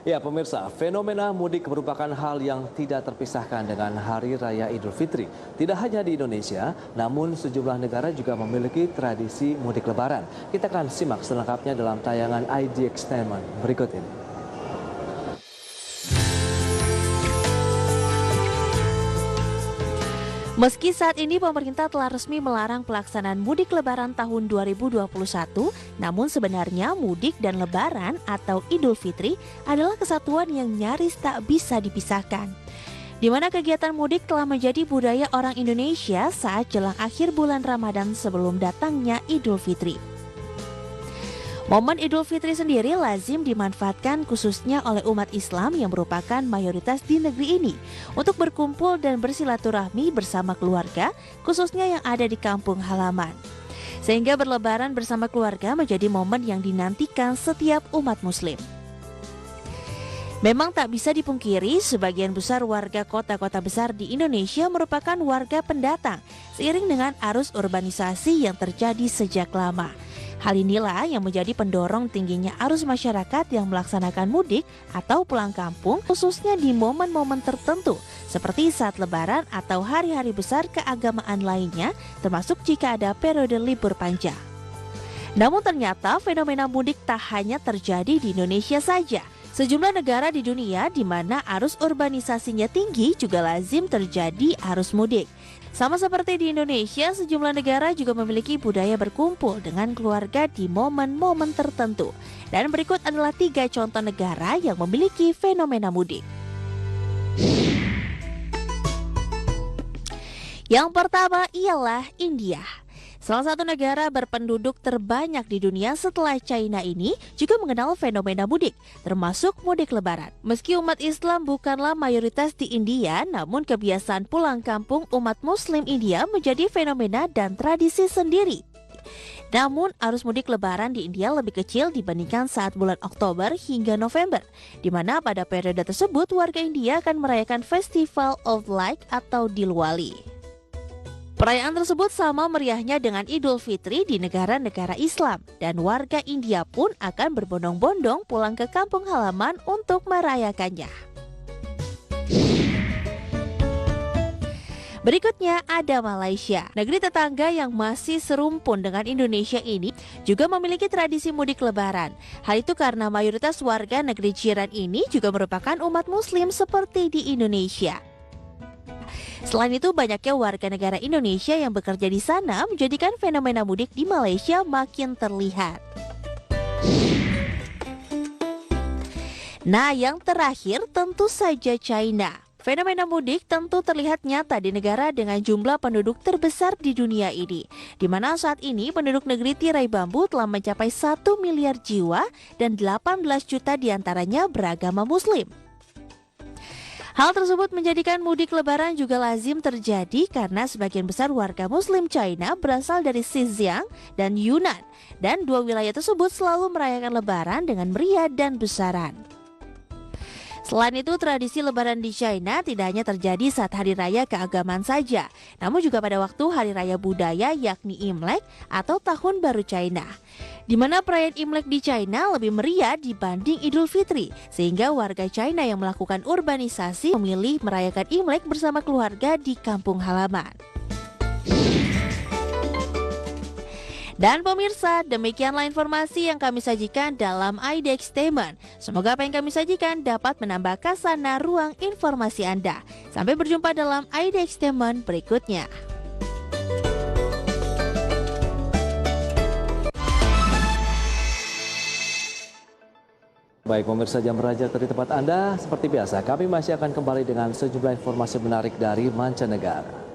Ya pemirsa, fenomena mudik merupakan hal yang tidak terpisahkan dengan Hari Raya Idul Fitri. Tidak hanya di Indonesia, namun sejumlah negara juga memiliki tradisi mudik lebaran. Kita akan simak selengkapnya dalam tayangan ID Extendment berikut ini. Meski saat ini pemerintah telah resmi melarang pelaksanaan mudik lebaran tahun 2021, namun sebenarnya mudik dan lebaran atau Idul Fitri adalah kesatuan yang nyaris tak bisa dipisahkan. Di mana kegiatan mudik telah menjadi budaya orang Indonesia saat jelang akhir bulan Ramadan sebelum datangnya Idul Fitri. Momen Idul Fitri sendiri lazim dimanfaatkan khususnya oleh umat Islam yang merupakan mayoritas di negeri ini untuk berkumpul dan bersilaturahmi bersama keluarga, khususnya yang ada di kampung halaman. Sehingga berlebaran bersama keluarga menjadi momen yang dinantikan setiap umat muslim. Memang tak bisa dipungkiri, sebagian besar warga kota-kota besar di Indonesia merupakan warga pendatang, seiring dengan arus urbanisasi yang terjadi sejak lama. Hal inilah yang menjadi pendorong tingginya arus masyarakat yang melaksanakan mudik atau pulang kampung, khususnya di momen-momen tertentu, seperti saat lebaran atau hari-hari besar keagamaan lainnya, termasuk jika ada periode libur panjang. Namun ternyata fenomena mudik tak hanya terjadi di Indonesia saja. Sejumlah negara di dunia di mana arus urbanisasinya tinggi juga lazim terjadi arus mudik. Sama seperti di Indonesia, sejumlah negara juga memiliki budaya berkumpul dengan keluarga di momen-momen tertentu. Dan berikut adalah 3 contoh negara yang memiliki fenomena mudik. Yang pertama ialah India. Salah satu negara berpenduduk terbanyak di dunia setelah China ini juga mengenal fenomena mudik, termasuk mudik lebaran. Meski umat Islam bukanlah mayoritas di India, namun kebiasaan pulang kampung umat Muslim India menjadi fenomena dan tradisi sendiri. Namun, arus mudik lebaran di India lebih kecil dibandingkan saat bulan Oktober hingga November, di mana pada periode tersebut warga India akan merayakan Festival of Light atau Diwali. Perayaan tersebut sama meriahnya dengan Idul Fitri di negara-negara Islam, dan warga India pun akan berbondong-bondong pulang ke kampung halaman untuk merayakannya. Berikutnya ada Malaysia. Negeri tetangga yang masih serumpun dengan Indonesia ini juga memiliki tradisi mudik lebaran. Hal itu karena mayoritas warga negeri jiran ini juga merupakan umat Muslim seperti di Indonesia. Selain itu, banyaknya warga negara Indonesia yang bekerja di sana menjadikan fenomena mudik di Malaysia makin terlihat. Nah, yang terakhir tentu saja China. Fenomena mudik tentu terlihat nyata di negara dengan jumlah penduduk terbesar di dunia ini, di mana saat ini penduduk negeri tirai bambu telah mencapai 1 miliar jiwa dan 18 juta diantaranya beragama Muslim. Hal tersebut menjadikan mudik lebaran juga lazim terjadi karena sebagian besar warga Muslim China berasal dari Xinjiang dan Yunnan, dan 2 wilayah tersebut selalu merayakan lebaran dengan meriah dan besaran. Selain itu, tradisi lebaran di China tidak hanya terjadi saat hari raya keagamaan saja, namun juga pada waktu hari raya budaya yakni Imlek atau Tahun Baru China. Di mana perayaan Imlek di China lebih meriah dibanding Idul Fitri, sehingga warga China yang melakukan urbanisasi memilih merayakan Imlek bersama keluarga di kampung halaman. Dan pemirsa, demikianlah informasi yang kami sajikan dalam ID Extendment. Semoga apa yang kami sajikan dapat menambah khazanah ruang informasi Anda. Sampai berjumpa dalam ID Extendment berikutnya. Baik pemirsa, jam belajar dari tempat Anda. Seperti biasa, kami masih akan kembali dengan sejumlah informasi menarik dari mancanegara.